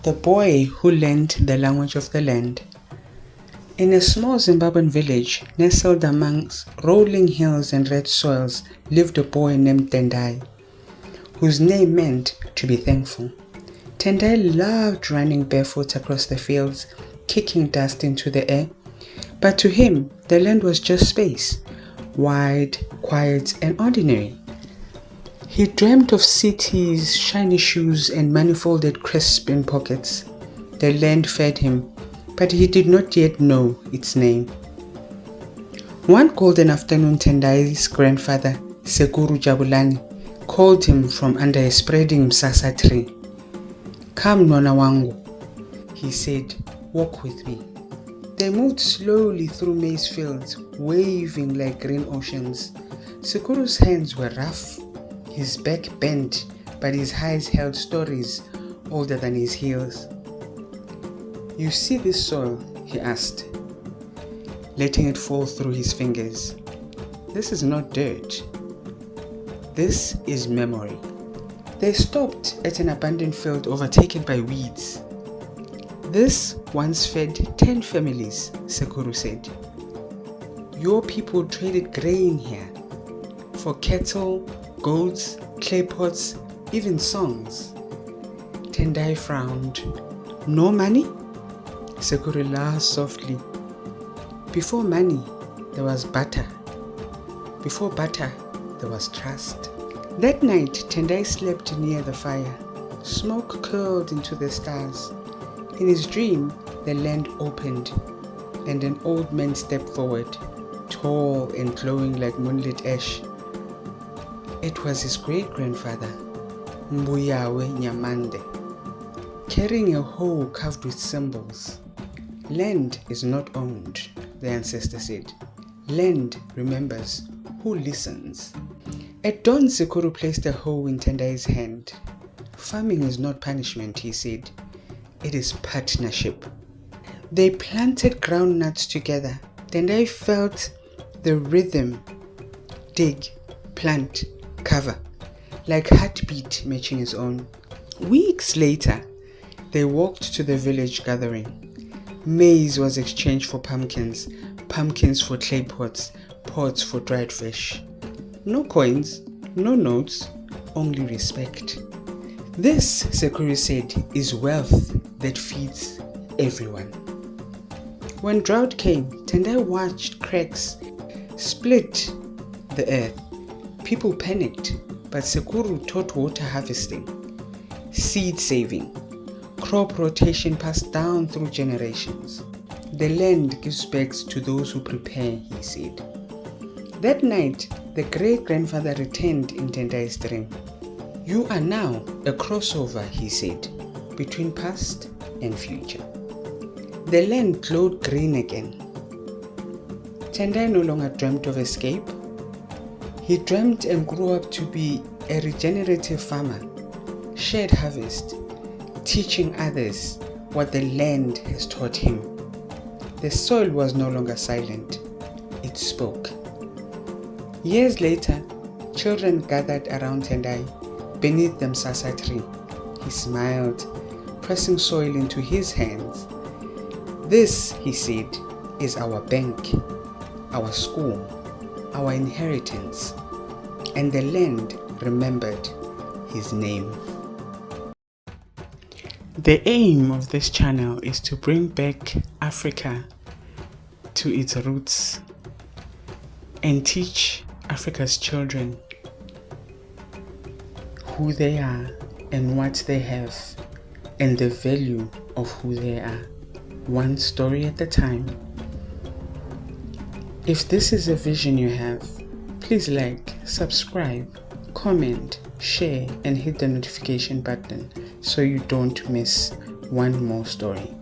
The boy who learned the language of the land. In a small Zimbabwean village nestled amongst rolling hills and red soils lived a boy named Tendai, whose name meant to be thankful. Tendai loved running barefoot across the fields, kicking dust into the air. But to him, the land was just space, wide, quiet, and ordinary. He dreamt of cities, shiny shoes, and manifolded crisp in pockets. The land fed him, but he did not yet know its name. One golden afternoon, Tendai's grandfather, Sekuru Jabulani, called him from under a spreading msasa tree. "Come, Nona Wangu," he said, "walk with me." They moved slowly through maize fields, waving like green oceans. Sekuru's hands were rough, his back bent, but his eyes held stories older than his heels. "You see this soil?" he asked, letting it fall through his fingers. "This is not dirt. This is memory." They stopped at an abandoned field overtaken by weeds. "This once fed 10 families," Sekuru said. "Your people traded grain here for cattle, goats, clay pots, even songs." Tendai frowned. "No money?" Sekuru laughed softly. "Before money, there was butter. Before butter, there was trust." That night, Tendai slept near the fire. Smoke curled into the stars. In his dream, the land opened, and an old man stepped forward, tall and glowing like moonlit ash. It was his great-grandfather, Mbuyawe Nyamande, carrying a hoe carved with symbols. "Land is not owned," the ancestor said. "Land remembers who listens." At dawn, Sekuru placed a hoe in Tendai's hand. "Farming is not punishment," he said. "It is partnership." They planted groundnuts together. Tendai felt the rhythm: dig, plant, cover, like heartbeat matching his own. Weeks later, they walked to the village gathering. Maize was exchanged for pumpkins, pumpkins for clay pots, pots for dried fish. No coins, no notes, only respect. "This," Sekuru said, "is wealth that feeds everyone." When drought came, Tendai watched cracks split the earth. People panicked, but Sekuru taught water harvesting, seed saving, crop rotation passed down through generations. "The land gives back to those who prepare," he said. That night, the great-grandfather returned in Tendai's dream. "You are now a crossover," he said, "between past and future." The land glowed green again. Tendai no longer dreamt of escape. He dreamt and grew up to be a regenerative farmer, shared harvest, teaching others what the land has taught him. The soil was no longer silent, it spoke. Years later, children gathered around Tendai beneath the msasa tree. He smiled, pressing soil into his hands. "This," he said, "is our bank, our school, our inheritance." And the land remembered his name. The aim of this channel is to bring back Africa to its roots and teach Africa's children who they are and what they have and the value of who they are, one story at a time. If this is a vision you have, please like, subscribe, comment, share, and hit the notification button so you don't miss one more story.